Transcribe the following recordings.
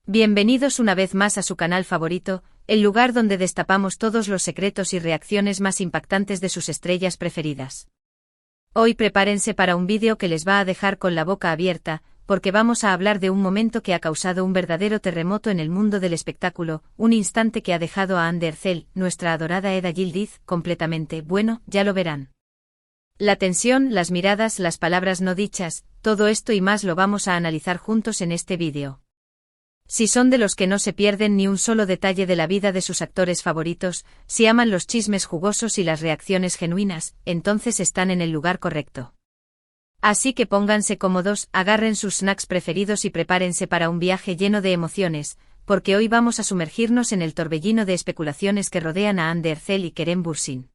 Bienvenidos una vez más a su canal favorito, el lugar donde destapamos todos los secretos y reacciones más impactantes de sus estrellas preferidas. Hoy prepárense para un vídeo que les va a dejar con la boca abierta, porque vamos a hablar de un momento que ha causado un verdadero terremoto en el mundo del espectáculo, un instante que ha dejado a Anne Derzel, nuestra adorada Eda Yildiz, completamente, bueno, ya lo verán. La tensión, las miradas, las palabras no dichas, todo esto y más lo vamos a analizar juntos en este vídeo. Si son de los que no se pierden ni un solo detalle de la vida de sus actores favoritos, si aman los chismes jugosos y las reacciones genuinas, entonces están en el lugar correcto. Así que pónganse cómodos, agarren sus snacks preferidos y prepárense para un viaje lleno de emociones, porque hoy vamos a sumergirnos en el torbellino de especulaciones que rodean a Anne Derzel y Kerem Bürsin.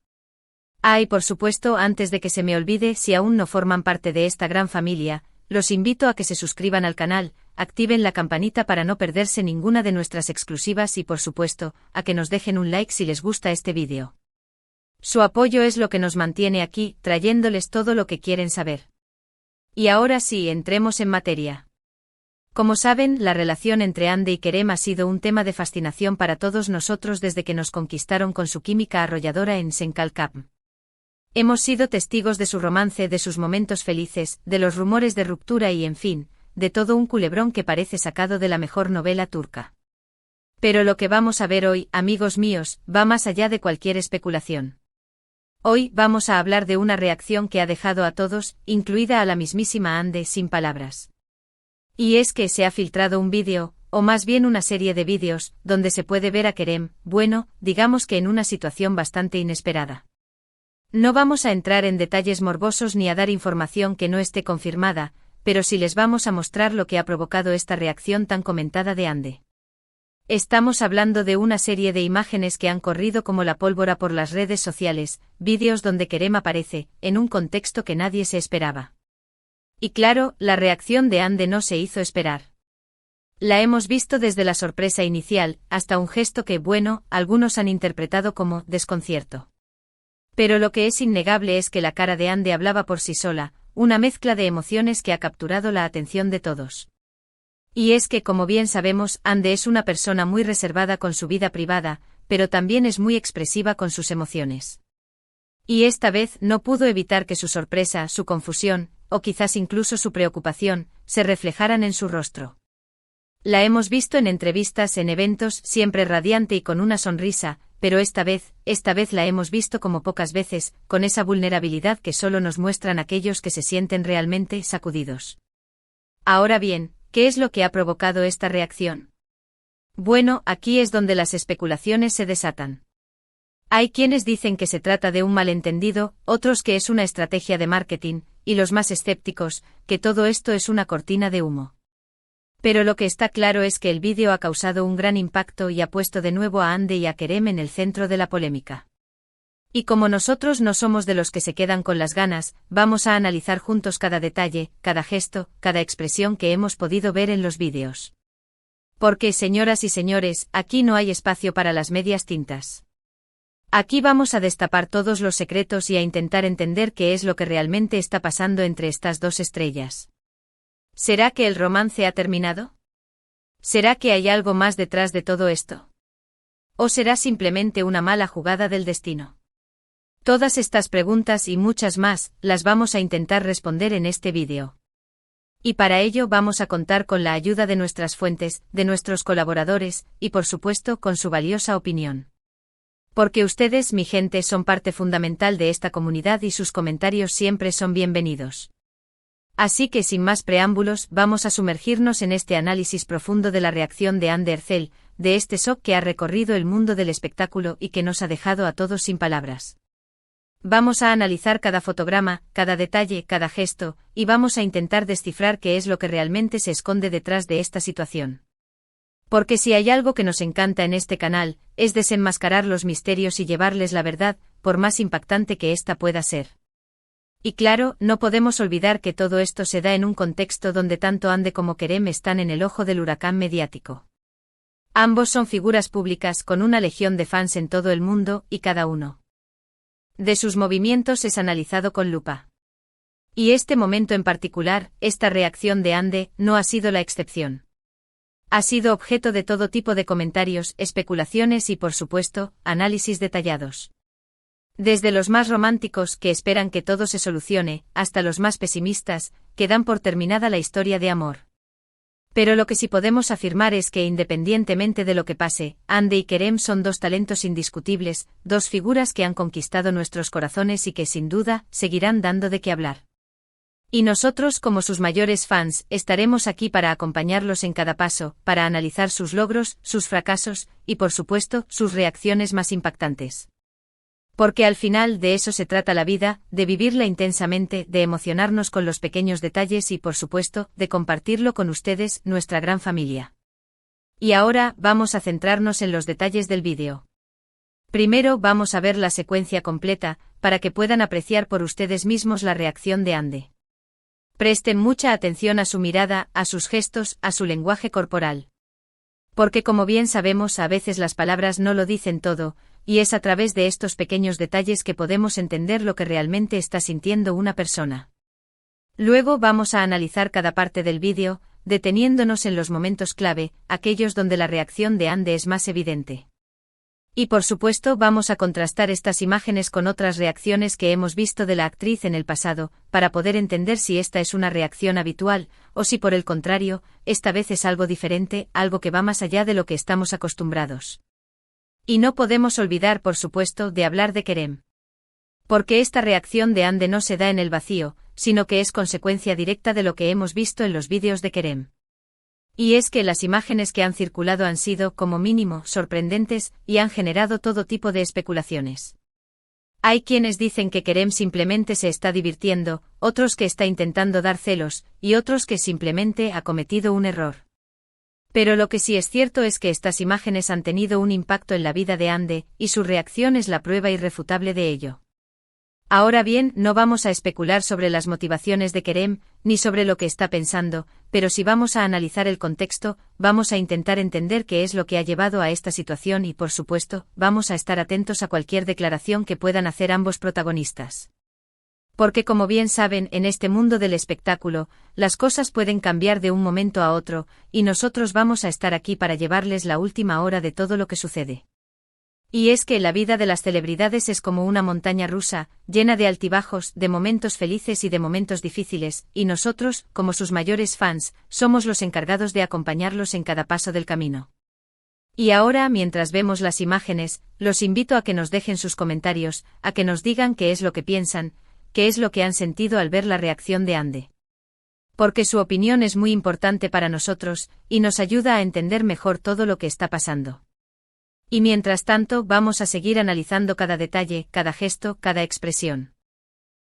Y por supuesto, antes de que se me olvide, si aún no forman parte de esta gran familia, los invito a que se suscriban al canal, activen la campanita para no perderse ninguna de nuestras exclusivas y por supuesto, a que nos dejen un like si les gusta este vídeo. Su apoyo es lo que nos mantiene aquí, trayéndoles todo lo que quieren saber. Y ahora sí, entremos en materia. Como saben, la relación entre Anne y Kerem ha sido un tema de fascinación para todos nosotros desde que nos conquistaron con su química arrolladora en Senkal Camp. Hemos sido testigos de su romance, de sus momentos felices, de los rumores de ruptura y, en fin, de todo un culebrón que parece sacado de la mejor novela turca. Pero lo que vamos a ver hoy, amigos míos, va más allá de cualquier especulación. Hoy vamos a hablar de una reacción que ha dejado a todos, incluida a la mismísima Anne, sin palabras. Y es que se ha filtrado un vídeo, o más bien una serie de vídeos, donde se puede ver a Kerem, bueno, digamos que en una situación bastante inesperada. No vamos a entrar en detalles morbosos ni a dar información que no esté confirmada, pero sí les vamos a mostrar lo que ha provocado esta reacción tan comentada de Anne. Estamos hablando de una serie de imágenes que han corrido como la pólvora por las redes sociales, vídeos donde Kerem aparece, en un contexto que nadie se esperaba. Y claro, la reacción de Anne no se hizo esperar. La hemos visto desde la sorpresa inicial, hasta un gesto que, bueno, algunos han interpretado como desconcierto. Pero lo que es innegable es que la cara de Anne hablaba por sí sola, una mezcla de emociones que ha capturado la atención de todos. Y es que, como bien sabemos, Anne es una persona muy reservada con su vida privada, pero también es muy expresiva con sus emociones. Y esta vez no pudo evitar que su sorpresa, su confusión, o quizás incluso su preocupación, se reflejaran en su rostro. La hemos visto en entrevistas, en eventos, siempre radiante y con una sonrisa, pero esta vez la hemos visto como pocas veces, con esa vulnerabilidad que solo nos muestran aquellos que se sienten realmente sacudidos. Ahora bien, ¿qué es lo que ha provocado esta reacción? Bueno, aquí es donde las especulaciones se desatan. Hay quienes dicen que se trata de un malentendido, otros que es una estrategia de marketing, y los más escépticos, que todo esto es una cortina de humo. Pero lo que está claro es que el vídeo ha causado un gran impacto y ha puesto de nuevo a Anne y a Kerem en el centro de la polémica. Y como nosotros no somos de los que se quedan con las ganas, vamos a analizar juntos cada detalle, cada gesto, cada expresión que hemos podido ver en los vídeos. Porque, señoras y señores, aquí no hay espacio para las medias tintas. Aquí vamos a destapar todos los secretos y a intentar entender qué es lo que realmente está pasando entre estas dos estrellas. ¿Será que el romance ha terminado? ¿Será que hay algo más detrás de todo esto? ¿O será simplemente una mala jugada del destino? Todas estas preguntas y muchas más, las vamos a intentar responder en este vídeo. Y para ello vamos a contar con la ayuda de nuestras fuentes, de nuestros colaboradores, y por supuesto con su valiosa opinión. Porque ustedes, mi gente, son parte fundamental de esta comunidad y sus comentarios siempre son bienvenidos. Así que sin más preámbulos, vamos a sumergirnos en este análisis profundo de la reacción de Anne Derzel, de este shock que ha recorrido el mundo del espectáculo y que nos ha dejado a todos sin palabras. Vamos a analizar cada fotograma, cada detalle, cada gesto, y vamos a intentar descifrar qué es lo que realmente se esconde detrás de esta situación. Porque si hay algo que nos encanta en este canal, es desenmascarar los misterios y llevarles la verdad, por más impactante que ésta pueda ser. Y claro, no podemos olvidar que todo esto se da en un contexto donde tanto Anne como Kerem están en el ojo del huracán mediático. Ambos son figuras públicas con una legión de fans en todo el mundo, y cada uno de sus movimientos es analizado con lupa. Y este momento en particular, esta reacción de Anne, no ha sido la excepción. Ha sido objeto de todo tipo de comentarios, especulaciones y, por supuesto, análisis detallados. Desde los más románticos, que esperan que todo se solucione, hasta los más pesimistas, que dan por terminada la historia de amor. Pero lo que sí podemos afirmar es que independientemente de lo que pase, Hande y Kerem son dos talentos indiscutibles, dos figuras que han conquistado nuestros corazones y que sin duda seguirán dando de qué hablar. Y nosotros, como sus mayores fans, estaremos aquí para acompañarlos en cada paso, para analizar sus logros, sus fracasos y, por supuesto, sus reacciones más impactantes. Porque al final de eso se trata la vida, de vivirla intensamente, de emocionarnos con los pequeños detalles y, por supuesto, de compartirlo con ustedes, nuestra gran familia. Y ahora, vamos a centrarnos en los detalles del vídeo. Primero vamos a ver la secuencia completa, para que puedan apreciar por ustedes mismos la reacción de Hande. Presten mucha atención a su mirada, a sus gestos, a su lenguaje corporal. Porque como bien sabemos, a veces las palabras no lo dicen todo, y es a través de estos pequeños detalles que podemos entender lo que realmente está sintiendo una persona. Luego vamos a analizar cada parte del vídeo, deteniéndonos en los momentos clave, aquellos donde la reacción de Hande es más evidente. Y por supuesto vamos a contrastar estas imágenes con otras reacciones que hemos visto de la actriz en el pasado, para poder entender si esta es una reacción habitual, o si por el contrario, esta vez es algo diferente, algo que va más allá de lo que estamos acostumbrados. Y no podemos olvidar, por supuesto, de hablar de Kerem. Porque esta reacción de Hande no se da en el vacío, sino que es consecuencia directa de lo que hemos visto en los vídeos de Kerem. Y es que las imágenes que han circulado han sido, como mínimo, sorprendentes, y han generado todo tipo de especulaciones. Hay quienes dicen que Kerem simplemente se está divirtiendo, otros que está intentando dar celos, y otros que simplemente ha cometido un error. Pero lo que sí es cierto es que estas imágenes han tenido un impacto en la vida de Hande, y su reacción es la prueba irrefutable de ello. Ahora bien, no vamos a especular sobre las motivaciones de Kerem, ni sobre lo que está pensando, pero si vamos a analizar el contexto, vamos a intentar entender qué es lo que ha llevado a esta situación y, por supuesto, vamos a estar atentos a cualquier declaración que puedan hacer ambos protagonistas. Porque como bien saben, en este mundo del espectáculo, las cosas pueden cambiar de un momento a otro, y nosotros vamos a estar aquí para llevarles la última hora de todo lo que sucede. Y es que la vida de las celebridades es como una montaña rusa, llena de altibajos, de momentos felices y de momentos difíciles, y nosotros, como sus mayores fans, somos los encargados de acompañarlos en cada paso del camino. Y ahora, mientras vemos las imágenes, los invito a que nos dejen sus comentarios, a que nos digan qué es lo que piensan, qué es lo que han sentido al ver la reacción de Hande. Porque su opinión es muy importante para nosotros, y nos ayuda a entender mejor todo lo que está pasando. Y mientras tanto vamos a seguir analizando cada detalle, cada gesto, cada expresión.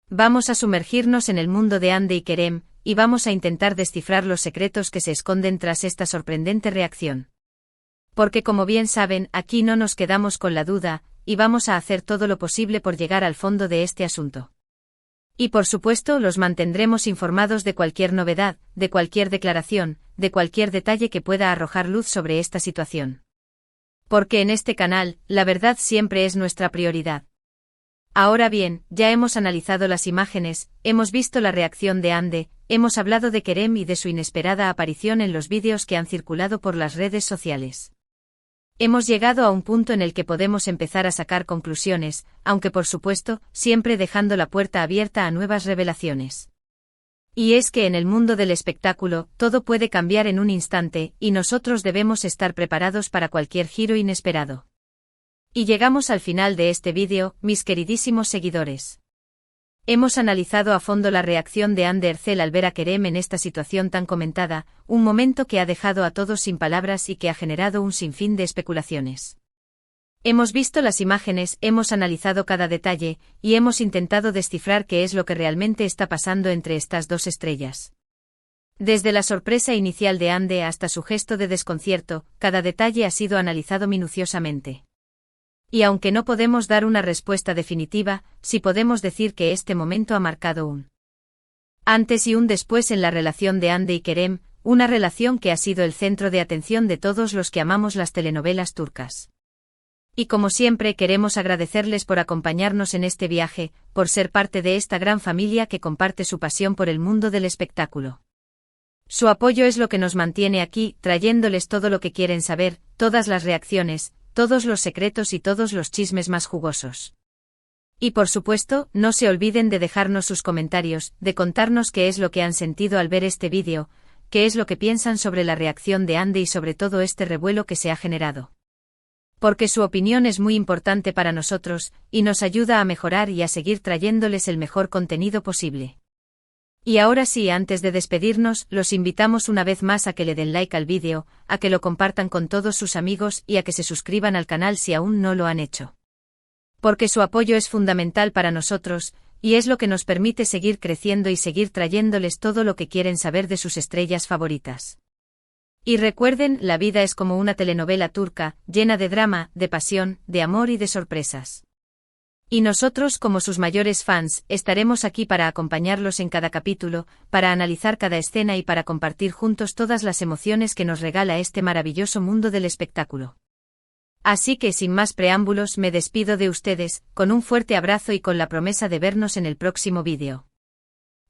Vamos a sumergirnos en el mundo de Hande y Kerem, y vamos a intentar descifrar los secretos que se esconden tras esta sorprendente reacción. Porque como bien saben, aquí no nos quedamos con la duda, y vamos a hacer todo lo posible por llegar al fondo de este asunto. Y por supuesto los mantendremos informados de cualquier novedad, de cualquier declaración, de cualquier detalle que pueda arrojar luz sobre esta situación. Porque en este canal, la verdad siempre es nuestra prioridad. Ahora bien, ya hemos analizado las imágenes, hemos visto la reacción de Hande, hemos hablado de Kerem y de su inesperada aparición en los vídeos que han circulado por las redes sociales. Hemos llegado a un punto en el que podemos empezar a sacar conclusiones, aunque por supuesto, siempre dejando la puerta abierta a nuevas revelaciones. Y es que en el mundo del espectáculo, todo puede cambiar en un instante, y nosotros debemos estar preparados para cualquier giro inesperado. Y llegamos al final de este vídeo, mis queridísimos seguidores. Hemos analizado a fondo la reacción de Hande Erçel al ver a Kerem en esta situación tan comentada, un momento que ha dejado a todos sin palabras y que ha generado un sinfín de especulaciones. Hemos visto las imágenes, hemos analizado cada detalle, y hemos intentado descifrar qué es lo que realmente está pasando entre estas dos estrellas. Desde la sorpresa inicial de Hande hasta su gesto de desconcierto, cada detalle ha sido analizado minuciosamente. Y aunque no podemos dar una respuesta definitiva, sí podemos decir que este momento ha marcado un antes y un después en la relación de Hande y Kerem, una relación que ha sido el centro de atención de todos los que amamos las telenovelas turcas. Y como siempre queremos agradecerles por acompañarnos en este viaje, por ser parte de esta gran familia que comparte su pasión por el mundo del espectáculo. Su apoyo es lo que nos mantiene aquí, trayéndoles todo lo que quieren saber, todas las reacciones, todos los secretos y todos los chismes más jugosos. Y por supuesto, no se olviden de dejarnos sus comentarios, de contarnos qué es lo que han sentido al ver este vídeo, qué es lo que piensan sobre la reacción de Andy y sobre todo este revuelo que se ha generado. Porque su opinión es muy importante para nosotros, y nos ayuda a mejorar y a seguir trayéndoles el mejor contenido posible. Y ahora sí, antes de despedirnos, los invitamos una vez más a que le den like al vídeo, a que lo compartan con todos sus amigos y a que se suscriban al canal si aún no lo han hecho. Porque su apoyo es fundamental para nosotros, y es lo que nos permite seguir creciendo y seguir trayéndoles todo lo que quieren saber de sus estrellas favoritas. Y recuerden, la vida es como una telenovela turca, llena de drama, de pasión, de amor y de sorpresas. Y nosotros, como sus mayores fans, estaremos aquí para acompañarlos en cada capítulo, para analizar cada escena y para compartir juntos todas las emociones que nos regala este maravilloso mundo del espectáculo. Así que sin más preámbulos me despido de ustedes, con un fuerte abrazo y con la promesa de vernos en el próximo vídeo.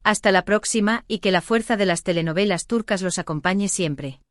Hasta la próxima y que la fuerza de las telenovelas turcas los acompañe siempre.